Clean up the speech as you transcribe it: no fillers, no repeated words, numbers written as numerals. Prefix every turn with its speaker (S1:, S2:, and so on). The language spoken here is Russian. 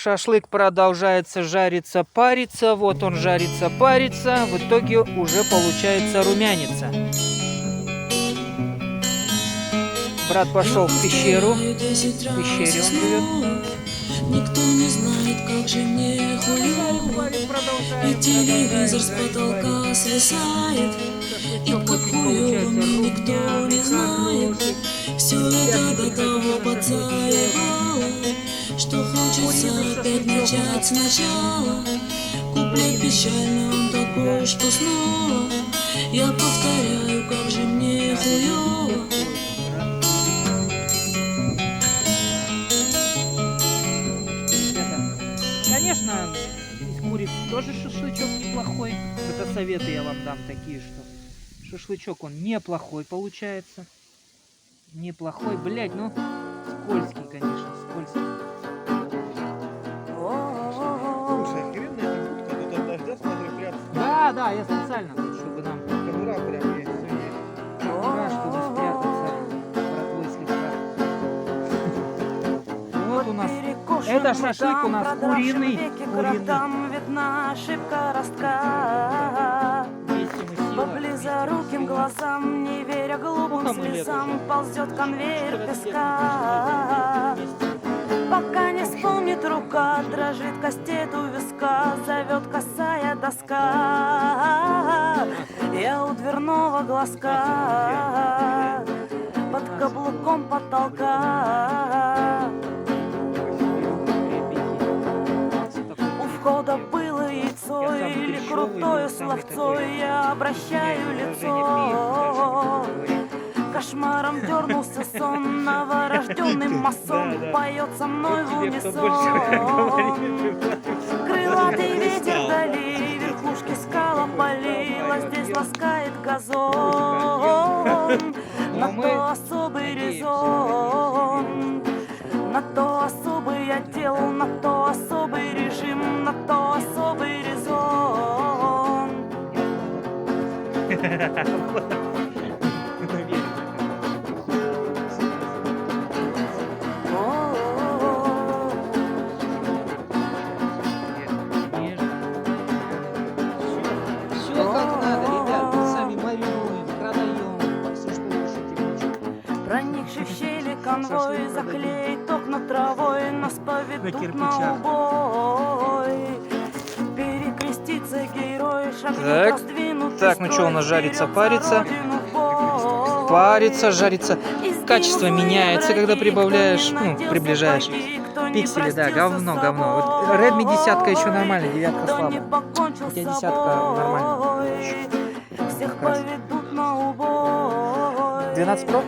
S1: Шашлык продолжается жариться, париться. Вот он жарится, парится. В итоге уже получается румянится. Брат пошел в пещеру. В пещере он живет.
S2: Никто не знает, как же мне хуёво. И телевизор с потолка свисает. И как хуёво мне никто не знает. Все это до того подзаебало, что хочется опять начать сначала. Куплет печальный, он такой, что снова я повторяю, как же мне хуёво.
S1: Конечно, из курицы тоже шашлычок неплохой. Это советы я вам дам такие, что шашлычок он неплохой получается. Неплохой, блять, ну скользкий, конечно, скользкий.
S3: Слушай, охеренная эта будка, тут от дождя, смотри, прятаться.
S1: Да, я специально, чтобы нам
S3: Конура прям есть, все есть.
S1: чтобы спрятаться. Братвой слегка. Вот у нас. Это шашлык у нас куриный.
S4: Там видна ошибка ростка. По близоруким глазам, не веря глупым слезам, ползет конвейер песка. Пока не вспомнит рука, дрожит кастет у виска, зовет косая доска. Я у дверного глазка, под каблуком потолка. У входа было яйцо или крутое словцо, я обращаю лицо. Кошмаром дернулся сон, новорожденный масон поет со мной в унисон. Крылатый ветер вдали, верхушки скала полила, здесь ласкает газон. На то особый резон, на то особый отдел, на то особый режим, на то особый резон.
S1: Все как надо, ребят, мы сами маринуем, продаем, все что лучше.
S4: Проникший в щели конвой, заклеит окна травой, нас поведут на убой. Перекрестится герой, шагнет раздвинутый
S1: Так, ну что у нас жарится, парится? Парится, жарится. Качество меняется, когда прибавляешь, ну, приближаешь. Пиксели, да, говно. Вот Redmi 10 еще нормально, 9 слабо. Хотя 10 нормально.
S4: Всех поведут на убой.
S1: 12 Pro?